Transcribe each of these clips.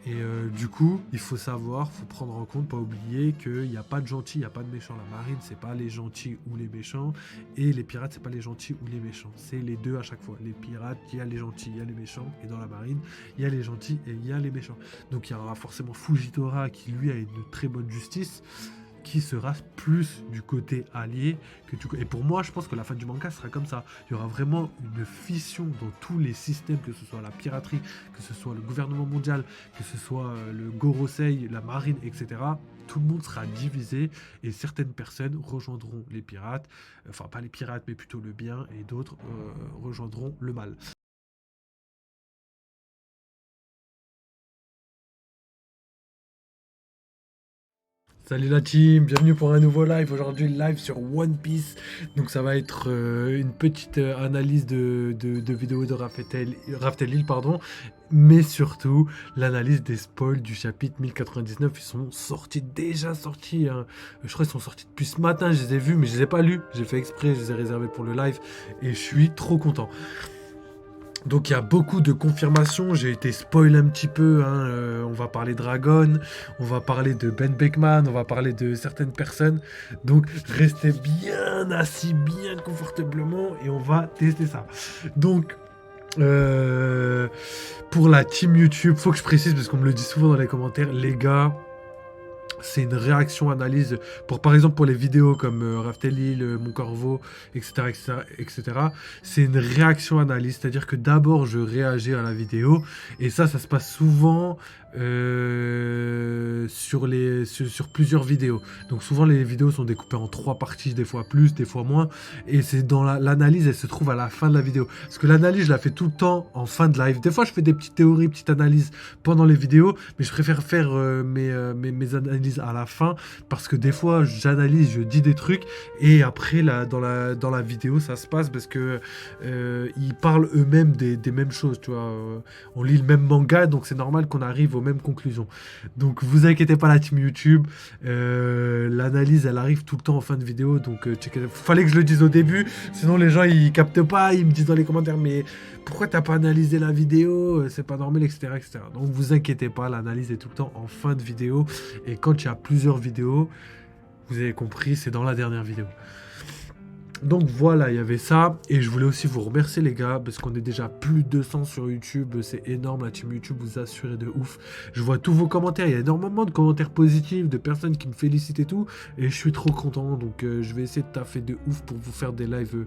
Et du coup, il faut savoir, faut prendre en compte, pas oublier qu'il n'y a pas de gentils, il n'y a pas de méchants. La marine, c'est pas les gentils ou les méchants, et les pirates, c'est pas les gentils ou les méchants. C'est les deux à chaque fois. Les pirates, il y a les gentils, il y a les méchants, et dans la marine, il y a les gentils et il y a les méchants. Donc il y aura forcément Fujitora qui lui a une très bonne justice, qui sera plus du côté allié que du côté. Et pour moi, je pense que la fin du manga sera comme ça. Il y aura vraiment une fission dans tous les systèmes, que ce soit la piraterie, que ce soit le gouvernement mondial, que ce soit le Gorosei, la marine, etc. Tout le monde sera divisé et certaines personnes rejoindront les pirates, enfin pas les pirates mais plutôt le bien, et d'autres rejoindront le mal. Salut la team, bienvenue pour un nouveau live. Aujourd'hui, live sur One Piece. Donc, ça va être une petite analyse de vidéos de Raftel Hill, pardon. Mais surtout, l'analyse des spoils du chapitre 1099. Ils sont déjà sortis. Hein. Je crois qu'ils sont sortis depuis ce matin. Je les ai vus, mais je les ai pas lus. J'ai fait exprès, je les ai réservés pour le live. Et je suis trop content. Donc il y a beaucoup de confirmations, j'ai été spoil un petit peu, hein, on va parler Dragon, on va parler de Ben Beckman, on va parler de certaines personnes. Donc restez bien assis, bien confortablement et on va tester ça. Donc pour la team YouTube, faut que je précise parce qu'on me le dit souvent dans les commentaires, les gars, c'est une réaction analyse pour par exemple pour les vidéos comme Raftelil, Mon Corvo, etc., etc., etc. C'est une réaction analyse, c'est-à-dire que d'abord je réagis à la vidéo et ça se passe souvent sur plusieurs vidéos. Donc souvent les vidéos sont découpées en 3 parties, des fois plus, des fois moins, et c'est dans l'analyse, elle se trouve à la fin de la vidéo. Parce que l'analyse, je la fais tout le temps en fin de live. Des fois je fais des petites théories, petites analyses pendant les vidéos, mais je préfère faire mes analyses à la fin, parce que des fois j'analyse, je dis des trucs, et après dans la vidéo ça se passe parce que ils parlent eux-mêmes des mêmes choses, tu vois. On lit le même manga, donc c'est normal qu'on arrive aux mêmes conclusions. Donc vous inquiétez pas la team YouTube, l'analyse elle arrive tout le temps en fin de vidéo, donc fallait que je le dise au début, sinon les gens ils captent pas, ils me disent dans les commentaires mais pourquoi t'as pas analysé la vidéo, c'est pas normal, etc., etc. Donc vous inquiétez pas, l'analyse est tout le temps en fin de vidéo, et quand il y a plusieurs vidéos, vous avez compris, c'est dans la dernière vidéo. Donc voilà, il y avait ça, et je voulais aussi vous remercier les gars, parce qu'on est déjà plus de 200 sur YouTube, c'est énorme, la team YouTube vous assurez de ouf. Je vois tous vos commentaires, il y a énormément de commentaires positifs, de personnes qui me félicitent et tout, et je suis trop content, donc je vais essayer de taffer de ouf pour vous faire des lives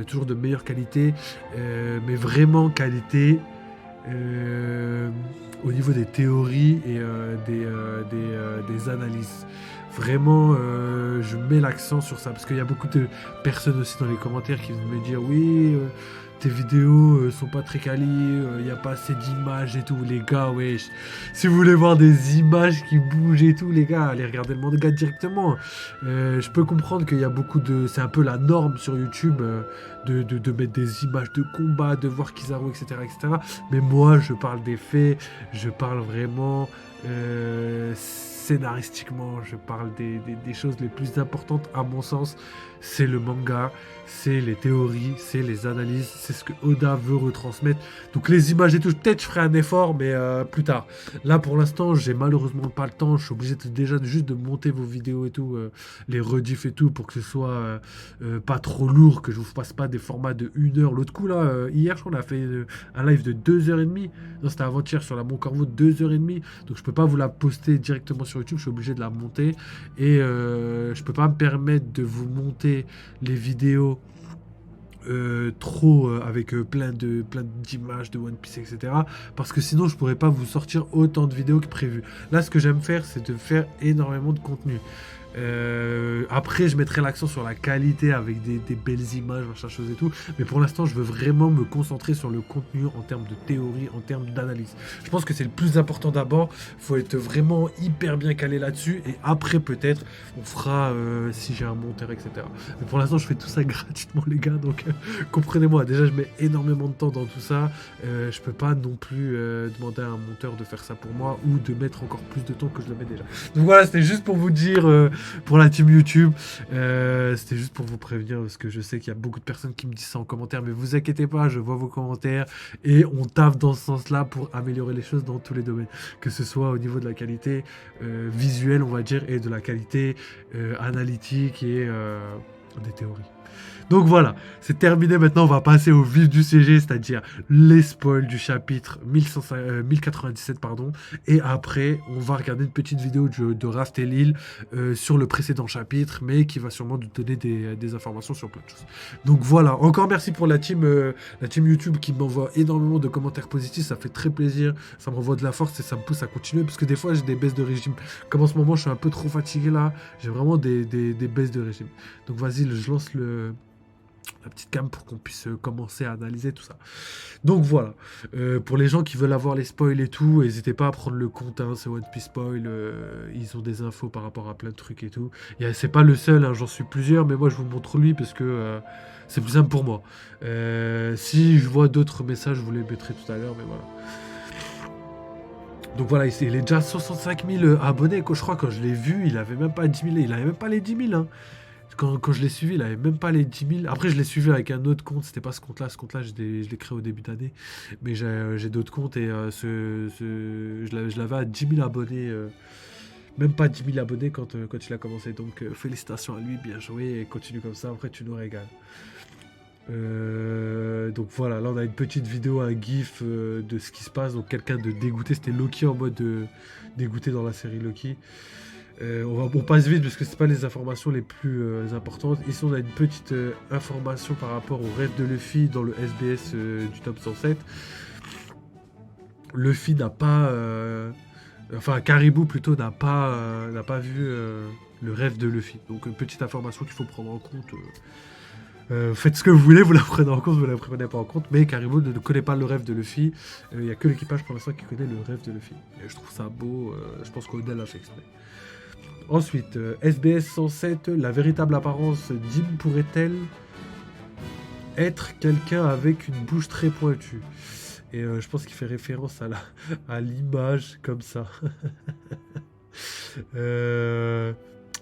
toujours de meilleure qualité, mais vraiment qualité. Au niveau des théories et des analyses. Vraiment, je mets l'accent sur ça, parce qu'il y a beaucoup de personnes aussi dans les commentaires qui viennent me dire oui, tes vidéos sont pas très quali, il n'y a pas assez d'images et tout. Les gars, wesh, si vous voulez voir des images qui bougent et tout, les gars, allez regarder le manga directement. Je peux comprendre qu'il y a beaucoup de... C'est un peu la norme sur YouTube de mettre des images de combat, de voir Kizaru, etc., etc. Mais moi, je parle des faits, je parle vraiment scénaristiquement, je parle des choses les plus importantes à mon sens. C'est le manga, c'est les théories, c'est les analyses, c'est ce que Oda veut retransmettre. Donc les images et tout, peut-être je ferai un effort, mais plus tard. Là pour l'instant, j'ai malheureusement pas le temps, je suis obligé déjà juste de monter vos vidéos et tout, les rediffs et tout, pour que ce soit pas trop lourd, que je vous fasse pas des formats de 1 heure. L'autre coup là, hier je crois on a fait un live de 2h30, non c'était avant-hier sur la Mon Corvo, 2h30, donc je peux pas vous la poster directement sur YouTube, je suis obligé de la monter, et je peux pas me permettre de vous monter les vidéos trop avec plein d'images de One Piece, etc., parce que sinon je pourrais pas vous sortir autant de vidéos que prévu. Là ce que j'aime faire, c'est de faire énormément de contenu. Après je mettrai l'accent sur la qualité avec des belles images, machin chose et tout, mais pour l'instant je veux vraiment me concentrer sur le contenu en termes de théorie, en termes d'analyse. Je pense que c'est le plus important d'abord, faut être vraiment hyper bien calé là-dessus, et après peut-être on fera si j'ai un monteur, etc. Mais pour l'instant je fais tout ça gratuitement les gars, donc comprenez-moi, déjà je mets énormément de temps dans tout ça, je peux pas non plus demander à un monteur de faire ça pour moi, ou de mettre encore plus de temps que je le mets déjà. Donc voilà, c'était juste pour vous dire pour la team YouTube. C'était juste pour vous prévenir, parce que je sais qu'il y a beaucoup de personnes qui me disent ça en commentaire, mais vous inquiétez pas, je vois vos commentaires et on taffe dans ce sens-là pour améliorer les choses dans tous les domaines, que ce soit au niveau de la qualité visuelle, on va dire, et de la qualité analytique et des théories. Donc voilà, c'est terminé. Maintenant, on va passer au vif du sujet, c'est-à-dire les spoils du chapitre 1097, pardon. Et après, on va regarder une petite vidéo de Raftelil sur le précédent chapitre, mais qui va sûrement nous donner des informations sur plein de choses. Donc voilà, encore merci pour la team YouTube qui m'envoie énormément de commentaires positifs. Ça fait très plaisir, ça m'envoie de la force et ça me pousse à continuer, parce que des fois, j'ai des baisses de régime. Comme en ce moment, je suis un peu trop fatigué là, j'ai vraiment des baisses de régime. Donc vas-y, je lance la petite cam pour qu'on puisse commencer à analyser tout ça. Donc voilà, pour les gens qui veulent avoir les spoils et tout, n'hésitez pas à prendre le compte, hein, c'est One Piece Spoil, ils ont des infos par rapport à plein de trucs et tout. C'est pas le seul, hein, j'en suis plusieurs, mais moi je vous montre lui parce que c'est plus simple pour moi. Si je vois d'autres messages, je vous les mettrai tout à l'heure, mais voilà. Donc voilà, il est déjà 65 000 abonnés, je crois. Quand je l'ai vu, il avait même pas 10 000, il avait même pas les 10 000, hein. Quand je l'ai suivi, il avait même pas les 10 000. Après, je l'ai suivi avec un autre compte. C'était pas ce compte-là. Ce compte-là, je l'ai créé au début d'année. Mais j'ai d'autres comptes et je l'avais à 10 000 abonnés. Même pas 10 000 abonnés quand il a commencé. Donc, félicitations à lui. Bien joué. Et continue comme ça. Après, tu nous régales. Donc voilà, là on a une petite vidéo, un gif de ce qui se passe. Donc quelqu'un de dégoûté. C'était Loki en mode dégoûté dans la série Loki. On passe vite parce que c'est pas les informations les plus importantes. Ici on a une petite information par rapport au rêve de Luffy dans le SBS du top 107. Luffy n'a pas... enfin Caribou plutôt n'a pas vu le rêve de Luffy. Donc une petite information qu'il faut prendre en compte. Faites ce que vous voulez, vous la prenez en compte, vous la prenez pas en compte. Mais Caribou ne connaît pas le rêve de Luffy. Il n'y a que l'équipage pour l'instant qui connaît le rêve de Luffy. Et je trouve ça beau. Je pense qu'Odell a fait exprès. Ensuite, SBS 107, la véritable apparence d'Im pourrait-elle être quelqu'un avec une bouche très pointue? Et je pense qu'il fait référence à l'image comme ça. Je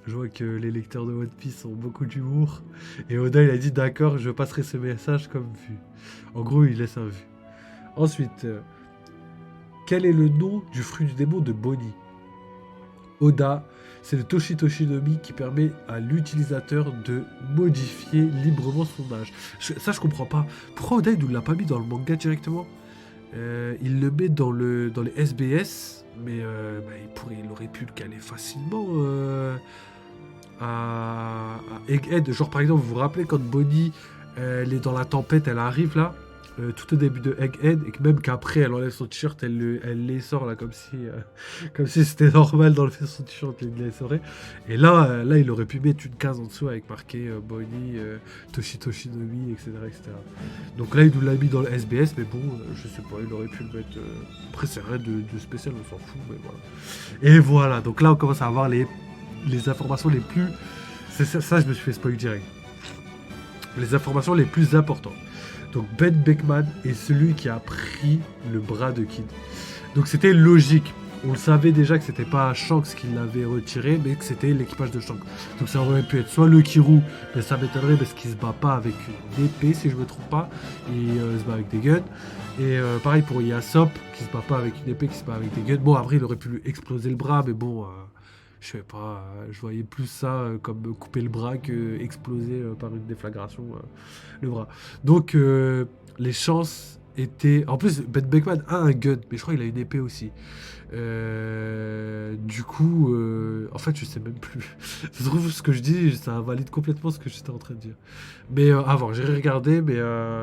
vois que les lecteurs de One Piece ont beaucoup d'humour. Et Oda, il a dit d'accord, je passerai ce message comme vu. En gros, il laisse un vu. Ensuite, quel est le nom du fruit du démon de Bonnie? Oda, c'est le Toshi no Mi qui permet à l'utilisateur de modifier librement son âge. Ça, je comprends pas. Pourquoi Oda, il nous l'a pas mis dans le manga directement? Il le met dans les SBS, mais il aurait pu le caler facilement à Egghead. Genre, par exemple, vous vous rappelez quand Bonnie, elle est dans la tempête, elle arrive là, tout au début de Egghead, et que même qu'après elle enlève son t-shirt, elle les sort là comme si c'était normal d'enlever son t-shirt et de les sorer. Et là il aurait pu mettre une case en dessous avec marqué Bonnie, Toshi no Mi, etc., etc. Donc là il nous l'a mis dans le SBS, mais bon, je sais pas, il aurait pu le mettre. Après c'est rien de spécial, on s'en fout, mais voilà. Et voilà, donc là on commence à avoir les informations les plus. Ça, je me suis fait spoiler direct. Les informations les plus importantes. Donc Ben Beckman est celui qui a pris le bras de Kid. Donc c'était logique. On le savait déjà que c'était pas Shanks qui l'avait retiré, mais que c'était l'équipage de Shanks. Donc ça aurait pu être soit le Kiryu, mais ça m'étonnerait parce qu'il se bat pas avec une épée, si je me trompe pas. Il se bat avec des guns. Et pareil pour Yasop, qui se bat pas avec une épée, qui se bat avec des guns. Bon, après il aurait pu lui exploser le bras, mais bon... je sais pas, je voyais plus ça comme couper le bras que exploser par une déflagration le bras. Donc les chances étaient... En plus, Ben Beckman a un gun, mais je crois qu'il a une épée aussi. Du coup, en fait, je sais même plus. Je trouve ce que je dis, ça invalide complètement ce que j'étais en train de dire. Mais avant, j'ai regardé, mais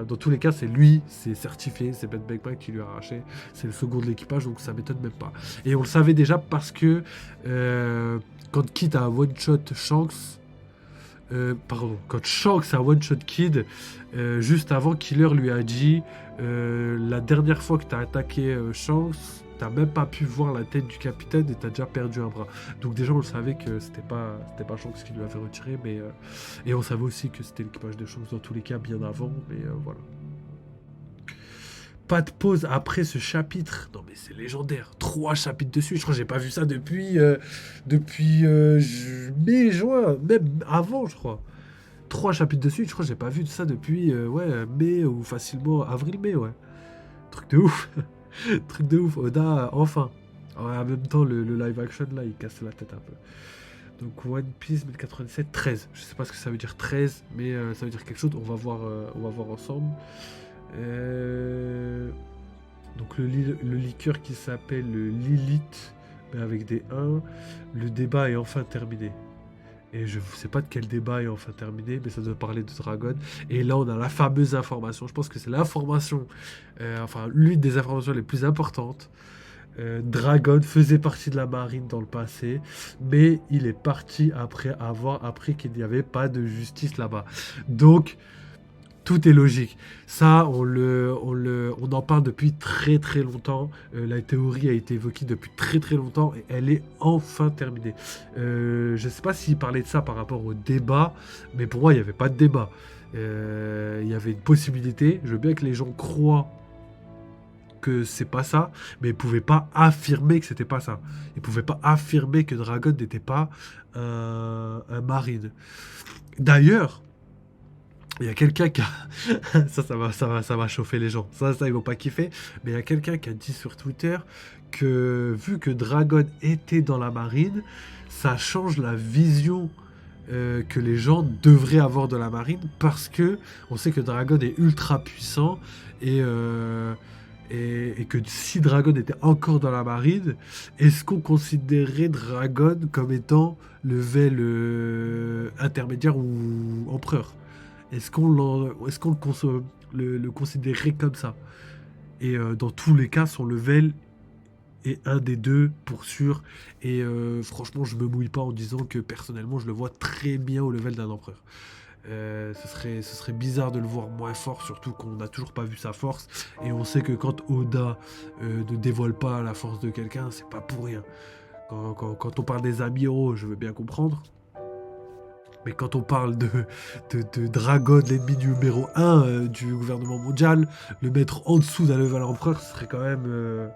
dans tous les cas, c'est lui, c'est certifié, c'est Ben Beckman qui lui a arraché. C'est le second de l'équipage, donc ça m'étonne même pas. Et on le savait déjà parce que quand Kid a one-shot Shanks, quand Shanks a one-shot Kid, juste avant, Killer lui a dit la dernière fois que t'as attaqué Shanks, t'as même pas pu voir la tête du capitaine et t'as déjà perdu un bras. Donc déjà on le savait que c'était pas Shanks qui lui avait retiré, mais et on savait aussi que c'était l'équipage de Shanks dans tous les cas bien avant, mais voilà. Pas de pause après ce chapitre. Non mais c'est légendaire. 3 chapitres de suite. Je crois que j'ai pas vu ça depuis mai, juin, même avant, je crois. 3 chapitres de suite. Je crois que j'ai pas vu ça depuis ouais, mai ou facilement avril-mai, ouais. Truc de ouf. Truc de ouf. Oda, enfin. Ouais, en même temps, le live action là, il casse la tête un peu. Donc One Piece 1097, 13. Je sais pas ce que ça veut dire 13, mais ça veut dire quelque chose. On va voir ensemble. Euh, Donc le liqueur qui s'appelle Lilith, mais avec des 1. Le débat est enfin terminé. Et je ne sais pas de quel débat est enfin terminé, mais ça doit parler de Dragon. Et là, on a la fameuse information. Je pense que c'est l'information, enfin, l'une des informations les plus importantes. Dragon faisait partie de la marine dans le passé, mais il est parti après avoir appris qu'il n'y avait pas de justice là-bas. Donc, tout est logique. Ça, on en parle depuis très très longtemps. La théorie a été évoquée depuis très très longtemps et elle est enfin terminée. Je ne sais pas s'il parlait de ça par rapport au débat, mais pour moi, il n'y avait pas de débat. Il y avait une possibilité. Je veux bien que les gens croient que c'est pas ça, mais ils pouvaient pas affirmer que c'était pas ça. Ils pouvaient pas affirmer que Dragon n'était pas un marine. D'ailleurs, il y a quelqu'un qui a... ça va chauffer les gens. Ça, ils vont pas kiffer. Mais il y a quelqu'un qui a dit sur Twitter que vu que Dragon était dans la marine, ça change la vision que les gens devraient avoir de la marine parce que on sait que Dragon est ultra puissant et, et que si Dragon était encore dans la marine, est-ce qu'on considérerait Dragon comme étant level intermédiaire ou empereur? Est-ce qu'on le considérerait comme ça? Et dans tous les cas, son level est un des deux pour sûr. Et franchement, je me mouille pas en disant que personnellement, je le vois très bien au level d'un empereur. Ce serait bizarre de le voir moins fort, surtout qu'on n'a toujours pas vu sa force. Et on sait que quand Oda ne dévoile pas la force de quelqu'un, c'est pas pour rien. Quand on parle des amiraux, je veux bien comprendre. Mais quand on parle de Dragon, l'ennemi numéro 1 du gouvernement mondial, le mettre en dessous d'un level empereur, ce serait quand même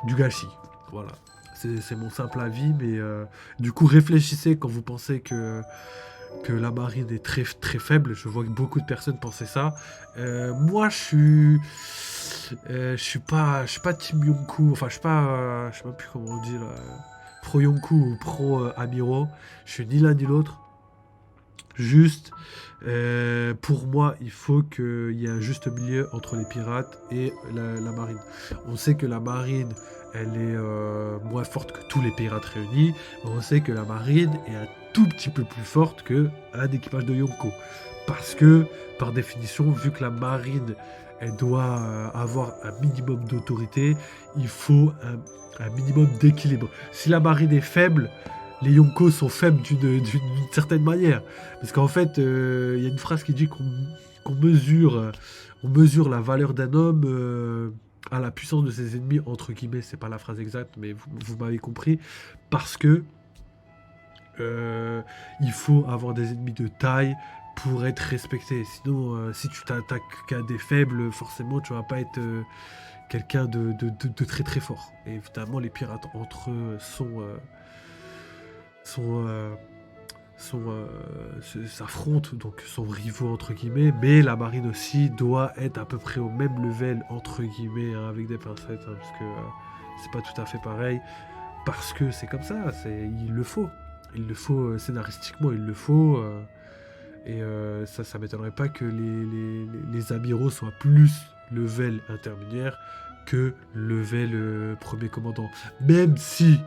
du gâchis. Voilà. C'est mon simple avis, mais du coup, réfléchissez quand vous pensez que la marine est très, très faible. Je vois que beaucoup de personnes pensaient ça. Moi, je suis pas Team Yonkou. Enfin, je sais même plus comment on dit là. Pro Yonkou ou pro Amiro. Je suis ni l'un ni l'autre. Juste, pour moi, il faut qu'il y ait un juste milieu entre les pirates et la marine. On sait que la marine, elle est moins forte que tous les pirates réunis, mais on sait que la marine est un tout petit peu plus forte qu'un équipage de Yonko. Parce que, par définition, vu que la marine, elle doit avoir un minimum d'autorité, il faut un minimum d'équilibre. Si la marine est faible, les Yonkos sont faibles d'une certaine manière. Parce qu'en fait, il y a une phrase qui dit qu'on mesure, on mesure la valeur d'un homme à la puissance de ses ennemis, entre guillemets, c'est pas la phrase exacte, mais vous m'avez compris, parce que il faut avoir des ennemis de taille pour être respecté. Sinon, si tu t'attaques qu'à des faibles, forcément, tu vas pas être quelqu'un de très très fort. Et évidemment, les pirates entre eux s'affrontent, donc sont rivaux entre guillemets, mais la marine aussi doit être à peu près au même level entre guillemets, hein, avec des pincettes, hein, parce que c'est pas tout à fait pareil, parce que c'est comme ça, il le faut scénaristiquement, il le faut, et ça m'étonnerait pas que les amiraux soient plus level intermédiaire que level premier commandant, même si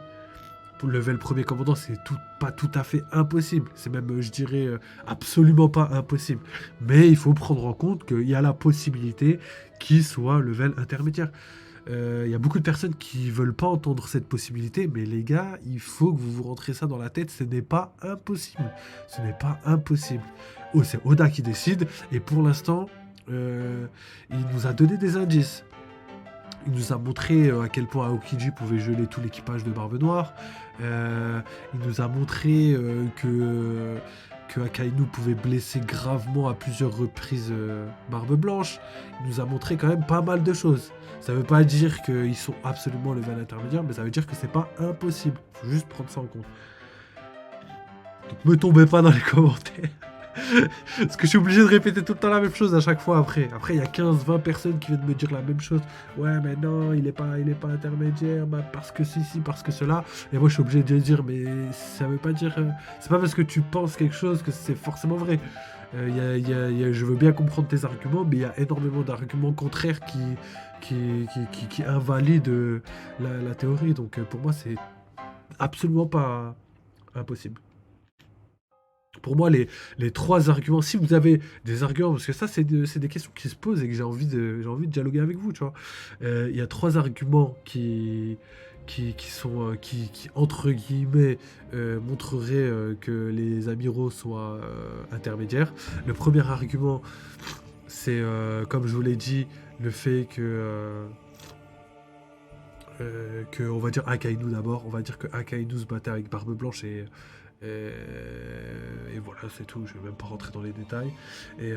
pour le level premier commandant, c'est pas tout à fait impossible. C'est même, je dirais, absolument pas impossible. Mais il faut prendre en compte qu'il y a la possibilité qu'il soit level intermédiaire. Il y a beaucoup de personnes qui veulent pas entendre cette possibilité, mais les gars, il faut que vous vous rentrez ça dans la tête. Ce n'est pas impossible. Ce n'est pas impossible. Oh, c'est Oda qui décide, et pour l'instant, il nous a donné des indices. Il nous a montré à quel point Aokiji pouvait geler tout l'équipage de Barbe Noire. Il nous a montré que Akainu pouvait blesser gravement à plusieurs reprises Barbe Blanche. Il nous a montré quand même pas mal de choses. Ça veut pas dire qu'ils sont absolument level intermédiaire, mais ça veut dire que c'est pas impossible. Faut juste prendre ça en compte. Donc me tombez pas dans les commentaires. Parce que je suis obligé de répéter tout le temps la même chose à chaque fois après. Après, il y a 15-20 personnes qui viennent me dire la même chose. Ouais, mais non, il est pas intermédiaire, bah, parce que si, parce que cela. Et moi, je suis obligé de dire, mais ça veut pas dire... c'est pas parce que tu penses quelque chose que c'est forcément vrai. Je veux bien comprendre tes arguments, mais il y a énormément d'arguments contraires qui invalident la théorie. Donc, pour moi, c'est absolument pas impossible. Pour moi, les trois arguments, si vous avez des arguments, parce que ça, c'est des questions qui se posent et que j'ai envie de dialoguer avec vous, tu vois. Il y a trois arguments qui entre guillemets, montreraient que les amiraux soient intermédiaires. Le premier argument, c'est, comme je vous l'ai dit, le fait que on va dire Akainu d'abord. On va dire que Akainu se battait avec Barbe Blanche et voilà, c'est tout. Je vais même pas rentrer dans les détails. Et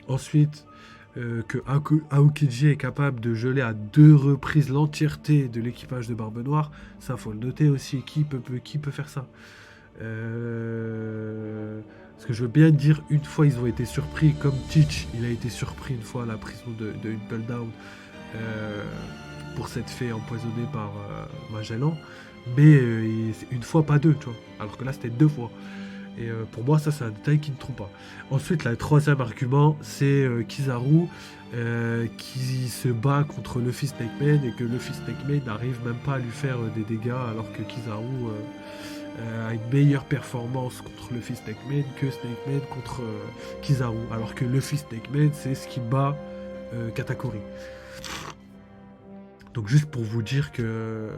ensuite, que Aokiji est capable de geler à 2 reprises l'entièreté de l'équipage de Barbe Noire, ça faut le noter aussi. Qui peut faire ça? Parce que je veux bien dire, une fois ils ont été surpris, comme Teach, il a été surpris une fois à la prison de Impel Down pour s'être fait empoisonner par Magellan. Mais une fois, pas 2, tu vois. Alors que là, c'était 2 fois. Et pour moi, ça, c'est un détail qui ne trompe pas. Ensuite, le troisième argument, c'est Kizaru qui se bat contre Luffy Snakeman et que Luffy Snakeman n'arrive même pas à lui faire des dégâts alors que Kizaru a une meilleure performance contre Luffy Snakeman que Snakeman contre Kizaru. Alors que Luffy Snakeman, c'est ce qui bat Katakuri. Donc juste pour vous dire que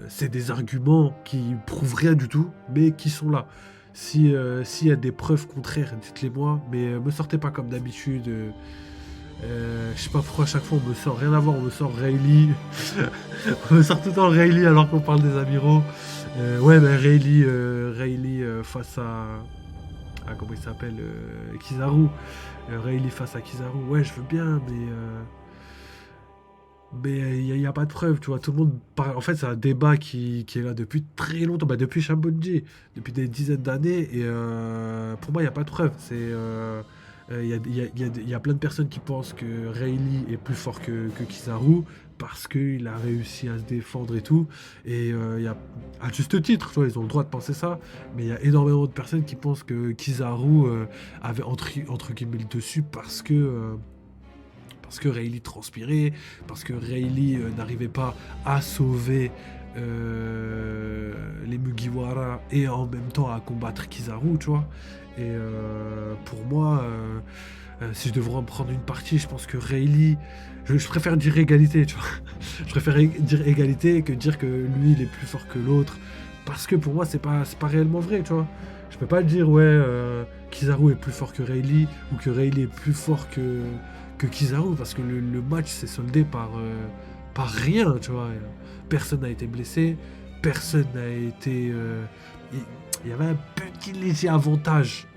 c'est des arguments qui prouvent rien du tout, mais qui sont là. S'il y a des preuves contraires, dites-les moi, mais me sortez pas comme d'habitude. Je sais pas pourquoi à chaque fois on me sort rien à voir, on me sort Rayleigh. On me sort tout le temps Rayleigh alors qu'on parle des amiraux. Ouais, mais Rayleigh face à... comment il s'appelle, Kizaru. Rayleigh face à Kizaru. Ouais, je veux bien, mais il n'y a pas de preuve, tu vois. Tout le monde parle. En fait, c'est un débat qui est là depuis très longtemps, bah, depuis Shambunji, depuis des dizaines d'années. Et pour moi, il n'y a pas de preuve. Il y a plein de personnes qui pensent que Rayleigh est plus fort que Kizaru parce qu'il a réussi à se défendre et tout. Et à juste titre, tu vois, ils ont le droit de penser ça. Mais il y a énormément de personnes qui pensent que Kizaru avait entre guillemets le dessus parce que Rayleigh transpirait, parce que Rayleigh n'arrivait pas à sauver les Mugiwara et en même temps à combattre Kizaru, tu vois. Et pour moi, si je devrais en prendre une partie, je pense que Rayleigh... Je préfère dire égalité, tu vois. Je préfère dire égalité que dire que lui, il est plus fort que l'autre. Parce que pour moi, c'est pas réellement vrai, tu vois. Je peux pas dire, ouais, Kizaru est plus fort que Rayleigh ou que Rayleigh est plus fort que Kizaru, parce que le match s'est soldé par rien, tu vois. Personne n'a été blessé, personne n'a été... Il y avait un petit léger avantage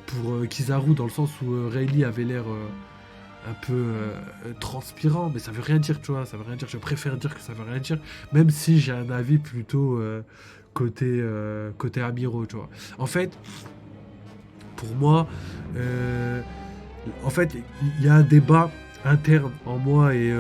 pour Kizaru, dans le sens où Rayleigh avait l'air un peu transpirant, mais ça veut rien dire, tu vois, ça veut rien dire. Je préfère dire que ça veut rien dire, même si j'ai un avis plutôt côté Amiro, tu vois. En fait, pour moi... en fait, il y a un débat interne en moi et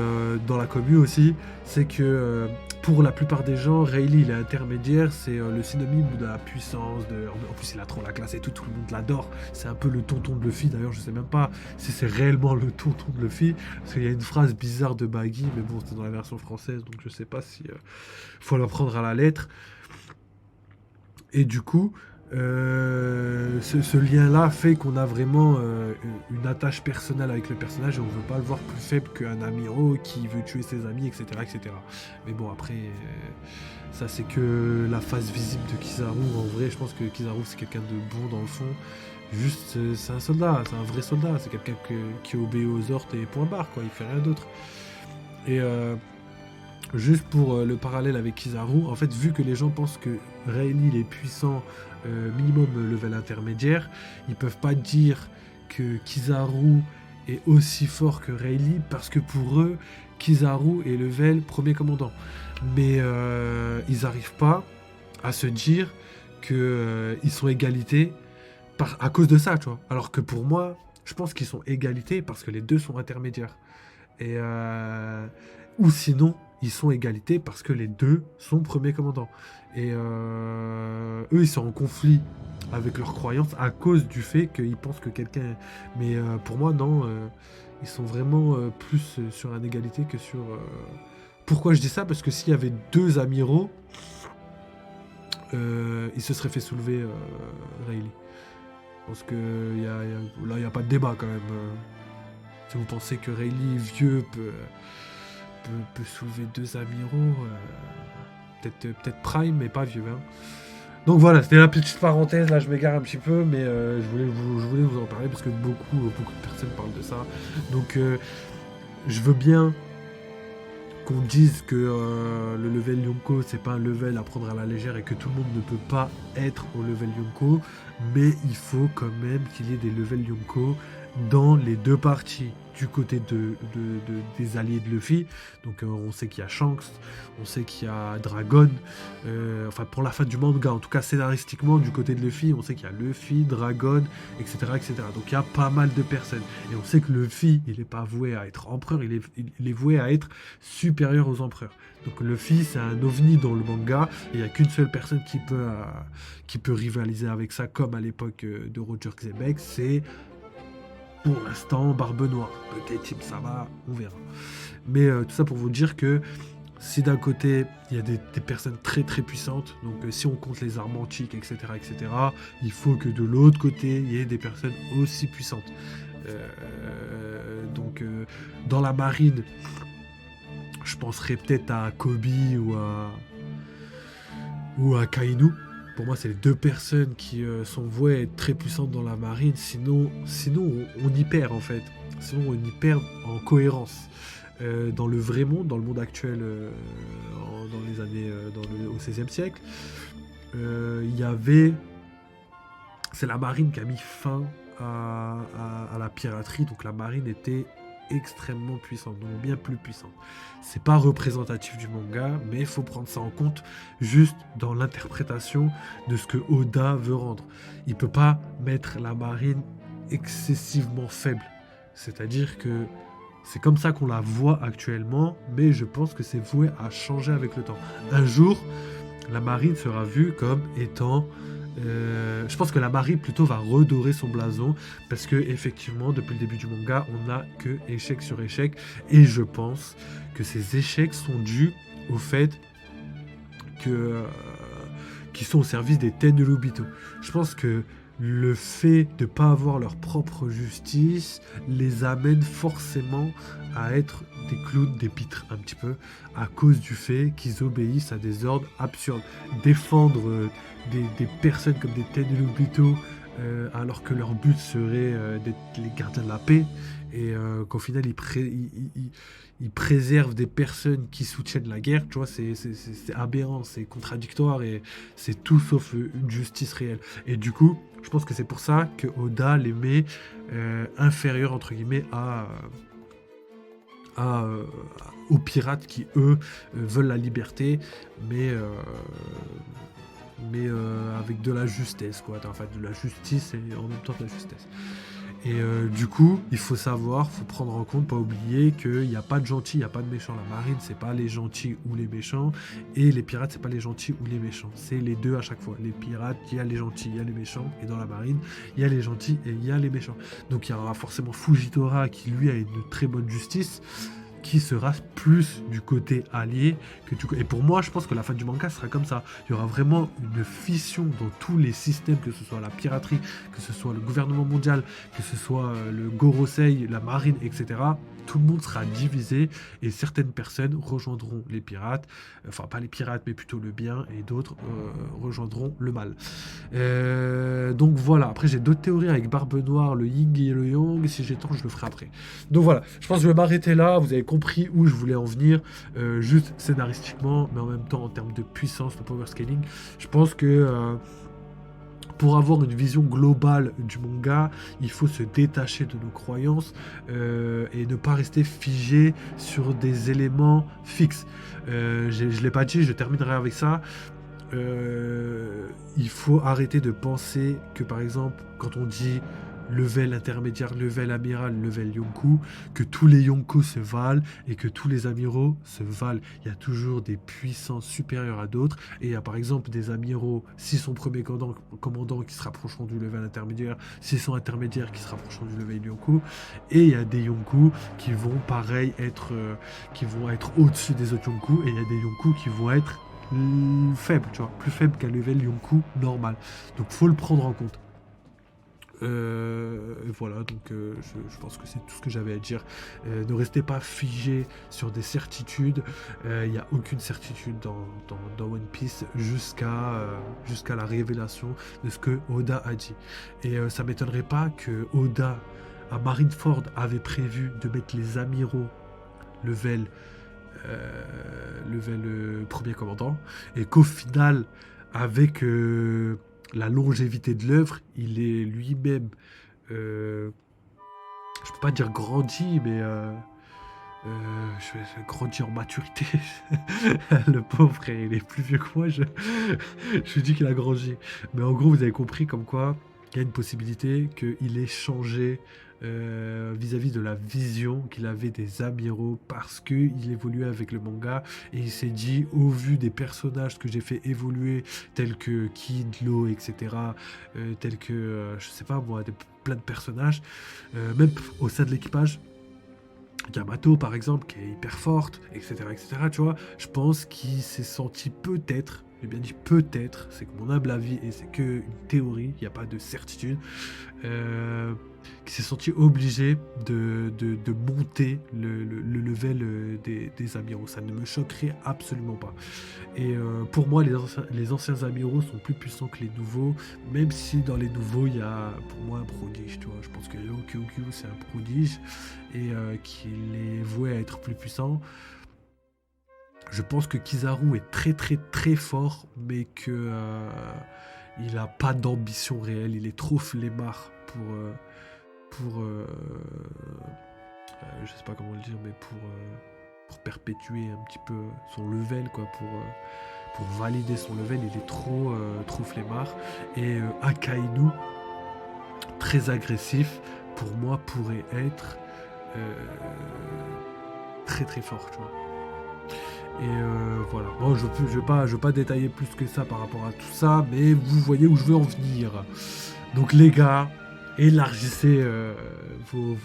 dans la commu aussi, c'est que pour la plupart des gens, Rayleigh il est intermédiaire, c'est le synonyme de la puissance, en plus il a trop la classe et tout le monde l'adore, c'est un peu le tonton de Luffy, d'ailleurs je sais même pas si c'est réellement le tonton de Luffy, parce qu'il y a une phrase bizarre de Baggy, mais bon c'était dans la version française, donc je sais pas si faut la prendre à la lettre. Et du coup, ce lien-là fait qu'on a vraiment une attache personnelle avec le personnage et on veut pas le voir plus faible qu'un Amiro qui veut tuer ses amis, etc. etc. Mais bon, après, ça c'est que la face visible de Kizaru. En vrai, je pense que Kizaru c'est quelqu'un de bon dans le fond. Juste, c'est un soldat, c'est un vrai soldat. C'est quelqu'un qui obéit aux ordres et point barre, quoi. Il fait rien d'autre. Et Juste pour le parallèle avec Kizaru, en fait, vu que les gens pensent que Rayleigh il est puissant, minimum level intermédiaire, ils peuvent pas dire que Kizaru est aussi fort que Rayleigh parce que pour eux, Kizaru est level premier commandant. Mais ils n'arrivent pas à se dire que ils sont égalité à cause de ça, tu vois. Alors que pour moi, je pense qu'ils sont égalité parce que les deux sont intermédiaires. Et ou sinon, ils sont égalité parce que les deux sont premiers commandants. Et eux, ils sont en conflit avec leurs croyances à cause du fait qu'ils pensent que quelqu'un. Mais pour moi, non. Ils sont vraiment plus sur une égalité que sur. Pourquoi je dis ça? Parce que s'il y avait deux amiraux, il se serait fait soulever Rayleigh. Parce que là, il n'y a pas de débat quand même. Si vous pensez que Rayleigh vieux peut soulever deux amiraux, peut-être Prime, mais pas vieux. Hein. Donc voilà, c'était la petite parenthèse. Là, je m'égare un petit peu, mais je voulais vous en parler parce que beaucoup de personnes parlent de ça. Donc, je veux bien qu'on dise que le level Yonko c'est pas un level à prendre à la légère et que tout le monde ne peut pas être au level Yonko, mais il faut quand même qu'il y ait des levels Yonko dans les deux parties. Du côté des alliés de Luffy, donc on sait qu'il y a Shanks, on sait qu'il y a Dragon, enfin pour la fin du manga, en tout cas scénaristiquement du côté de Luffy, on sait qu'il y a Luffy, Dragon, etc., etc. Donc il y a pas mal de personnes. Et on sait que Luffy, il n'est pas voué à être empereur, il est voué à être supérieur aux empereurs. Donc Luffy, c'est un ovni dans le manga, et il n'y a qu'une seule personne qui peut rivaliser avec ça, comme à l'époque de Roger Xebec, c'est pour l'instant Barbe Noire. Peut-être Team Sama, on verra. Mais tout ça pour vous dire que si d'un côté il y a des personnes très très puissantes, donc si on compte les armes antiques, etc., etc., il faut que de l'autre côté il y ait des personnes aussi puissantes. Donc dans la marine, je penserais peut-être à Kobe ou à Kainu. Pour moi, c'est les deux personnes qui sont vouées à être très puissantes dans la marine. Sinon on y perd en fait. Sinon, on y perd en cohérence. Dans le vrai monde, dans le monde actuel, dans les années, au XVIe siècle, il y avait. C'est la marine qui a mis fin à la piraterie. Donc la marine était extrêmement puissante, donc bien plus puissante. C'est pas représentatif du manga, mais il faut prendre ça en compte juste dans l'interprétation de ce que Oda veut rendre. Il peut pas mettre la marine excessivement faible. C'est-à-dire que c'est comme ça qu'on la voit actuellement, mais je pense que c'est voué à changer avec le temps. Un jour, la marine sera vue comme étant je pense que la marine plutôt va redorer son blason parce que effectivement depuis le début du manga on n'a que échec sur échec et je pense que ces échecs sont dus au fait que qu'ils sont au service des Tenryubito. Je pense que le fait de ne pas avoir leur propre justice les amène forcément à être des clowns, des pitres un petit peu, à cause du fait qu'ils obéissent à des ordres absurdes. Défendre des personnes comme des Tenryubito alors que leur but serait d'être les gardiens de la paix et qu'au final ils préservent des personnes qui soutiennent la guerre, tu vois, c'est aberrant, c'est contradictoire et c'est tout sauf une justice réelle. Et du coup, je pense que c'est pour ça que Oda les met inférieurs entre guillemets aux pirates qui eux veulent la liberté, mais avec de la justesse, quoi. Enfin, de la justice et en même temps de la justesse. Et du coup, il faut savoir, faut prendre en compte, pas oublier qu'il n'y a pas de gentils, il n'y a pas de méchants. La marine, c'est pas les gentils ou les méchants, et les pirates, c'est pas les gentils ou les méchants. C'est les deux à chaque fois. Les pirates, il y a les gentils, il y a les méchants, et dans la marine, il y a les gentils et il y a les méchants. Donc il y aura forcément Fujitora qui lui a une très bonne justice, qui sera plus du côté allié que du côté... Et pour moi, je pense que la fin du manga sera comme ça. Il y aura vraiment une fission dans tous les systèmes, que ce soit la piraterie, que ce soit le gouvernement mondial, que ce soit le Gorosei, la marine, etc. Tout le monde sera divisé et certaines personnes rejoindront les pirates, enfin pas les pirates mais plutôt le bien, et d'autres rejoindront le mal. Donc voilà, après j'ai d'autres théories avec Barbe Noire, le Yin et le Yang, si j'ai temps je le ferai après. Donc voilà, je pense que je vais m'arrêter là, vous avez compris compris où je voulais en venir, juste scénaristiquement, mais en même temps en termes de puissance, le power scaling. Je pense que pour avoir une vision globale du manga, il faut se détacher de nos croyances et ne pas rester figé sur des éléments fixes. Je ne l'ai pas dit, je terminerai avec ça. Il faut arrêter de penser que, par exemple, quand on dit level intermédiaire, level amiral, level yonkou, que tous les yonkous se valent et que tous les amiraux se valent. Il y a toujours des puissances supérieures à d'autres, et il y a par exemple des amiraux, s'ils sont premiers commandants qui se rapprocheront du level intermédiaire, s'ils sont intermédiaires qui se rapprocheront du level yonkou, et il y a des yonkou qui vont pareil être au-dessus des autres yonkou, et il y a des yonkou qui vont être faibles, tu vois, plus faibles qu'un level yonkou normal. Donc faut le prendre en compte. Voilà, donc je pense que c'est tout ce que j'avais à dire. Ne restez pas figé sur des certitudes. Il n'y a aucune certitude dans One Piece jusqu'à la révélation de ce que Oda a dit. Et ça m'étonnerait pas que Oda, à Marineford, avait prévu de mettre les amiraux level premier commandant, et qu'au final, avec la longévité de l'œuvre, il est lui-même, je peux pas dire grandi, mais je grandis en maturité. Le pauvre frère, il est plus vieux que moi, je lui dis qu'il a grandi. Mais en gros, vous avez compris comme quoi il y a une possibilité qu'il ait changé vis-à-vis de la vision qu'il avait des amiraux, parce qu'il évoluait avec le manga et il s'est dit, au vu des personnages que j'ai fait évoluer, tels que Kid, Law, etc., tels que, je sais pas moi, plein de personnages, même au sein de l'équipage, Yamato par exemple, qui est hyper forte, etc., etc., tu vois, je pense qu'il s'est senti peut-être, j'ai bien dit peut-être, c'est que mon humble avis et c'est que une théorie, il n'y a pas de certitude, qui s'est senti obligé de monter le level des amiraux. Ça ne me choquerait absolument pas. Et pour moi, les anciens amiraux sont plus puissants que les nouveaux, même si dans les nouveaux, il y a pour moi un prodige. Tu vois. Je pense que Ryokyu, c'est un prodige et qu'il est voué à être plus puissant. Je pense que Kizaru est très très très fort, mais que il n'a pas d'ambition réelle. Il est trop flemmard je sais pas comment le dire, mais pour perpétuer un petit peu son level, quoi, pour valider son level. Il est trop flemmard. Et Akainu, très agressif, pour moi pourrait être très très fort, tu vois. Et voilà. Bon, je vais pas détailler plus que ça par rapport à tout ça, mais vous voyez où je veux en venir. Donc les gars, élargissez vos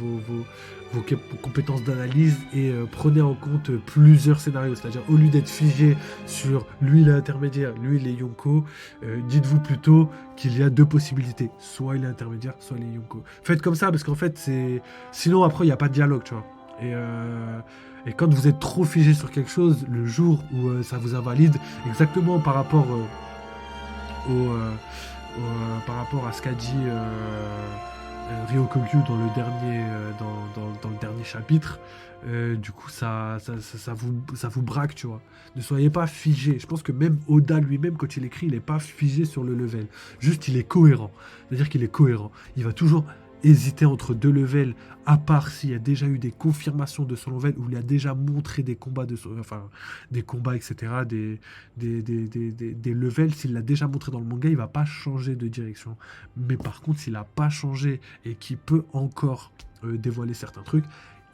compétences d'analyse et prenez en compte plusieurs scénarios. C'est-à-dire, au lieu d'être figé sur lui il est intermédiaire, lui il est Yonko, dites-vous plutôt qu'il y a deux possibilités. Soit il est intermédiaire, soit il est Yonko. Faites comme ça, parce qu'en fait, sinon après, il n'y a pas de dialogue, tu vois. Et quand vous êtes trop figé sur quelque chose, le jour où ça vous invalide, exactement par rapport par rapport à ce qu'a dit Ryokugyu dans le dernier, dans le dernier chapitre, du coup ça vous braque, tu vois. Ne soyez pas figé. Je pense que même Oda lui-même, quand il écrit, il n'est pas figé sur le level. Juste, il est cohérent. C'est-à-dire qu'il est cohérent. Il va toujours hésiter entre deux levels, à part s'il y a déjà eu des confirmations de son level, où il a déjà montré des combats, des combats, etc., des levels. S'il l'a déjà montré dans le manga, il va pas changer de direction. Mais par contre, s'il n'a pas changé et qu'il peut encore dévoiler certains trucs,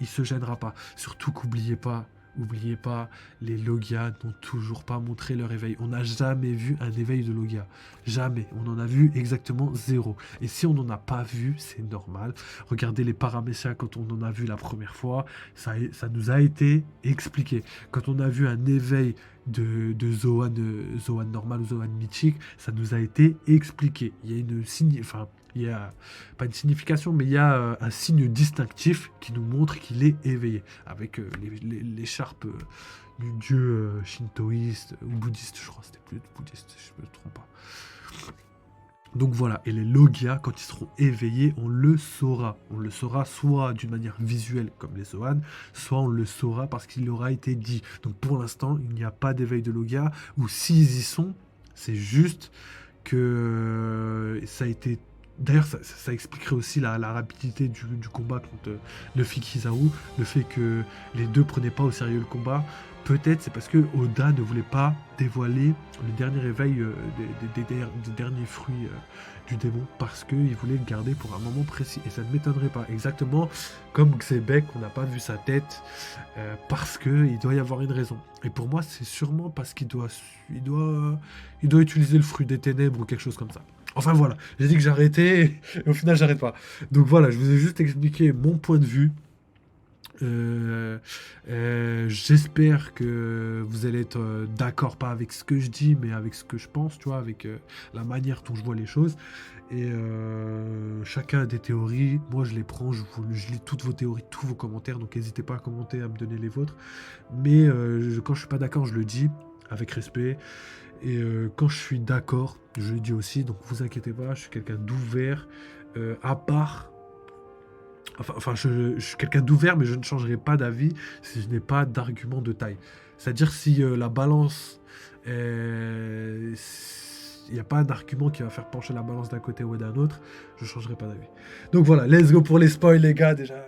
il se gênera pas. Surtout Oubliez pas, les Logia n'ont toujours pas montré leur éveil. On n'a jamais vu un éveil de Logia. Jamais. On en a vu exactement 0. Et si on n'en a pas vu, c'est normal. Regardez les Paraméciens quand on en a vu la première fois. Ça nous a été expliqué. Quand on a vu un éveil de Zoan normal ou Zoan mythique, ça nous a été expliqué. Il y a il y a pas une signification, mais il y a un signe distinctif qui nous montre qu'il est éveillé, avec l'écharpe du dieu shintoïste ou bouddhiste, je crois, c'était plus bouddhiste, je me trompe pas. Donc voilà, et les logias, quand ils seront éveillés, on le saura. On le saura soit d'une manière visuelle, comme les Zoan, soit on le saura parce qu'il aura été dit. Donc pour l'instant, il n'y a pas d'éveil de logia, ou s'ils y sont, c'est juste que ça a été... D'ailleurs, ça expliquerait aussi la rapidité du combat contre Luffy Kizaru, le fait que les deux prenaient pas au sérieux le combat. Peut-être c'est parce que Oda ne voulait pas dévoiler le dernier éveil des derniers fruits du démon, parce qu'il voulait le garder pour un moment précis. Et ça ne m'étonnerait pas. Exactement comme Xebec, on n'a pas vu sa tête, parce qu'il doit y avoir une raison. Et pour moi, c'est sûrement parce il doit utiliser le fruit des ténèbres ou quelque chose comme ça. Enfin voilà, j'ai dit que j'arrêtais, et au final j'arrête pas. Donc voilà, je vous ai juste expliqué mon point de vue. J'espère que vous allez être d'accord, pas avec ce que je dis, mais avec ce que je pense, tu vois, avec la manière dont je vois les choses. Et chacun a des théories, moi je les prends, je lis toutes vos théories, tous vos commentaires, donc n'hésitez pas à commenter, à me donner les vôtres. Mais quand je suis pas d'accord, je le dis avec respect. Et quand je suis d'accord, je le dis aussi, donc vous inquiétez pas, je suis quelqu'un d'ouvert, à part... Enfin, je suis quelqu'un d'ouvert, mais je ne changerai pas d'avis si je n'ai pas d'argument de taille. C'est-à-dire si la balance... Il n'y a pas d'argument qui va faire pencher la balance d'un côté ou d'un autre, je ne changerai pas d'avis. Donc voilà, let's go pour les spoils les gars, déjà.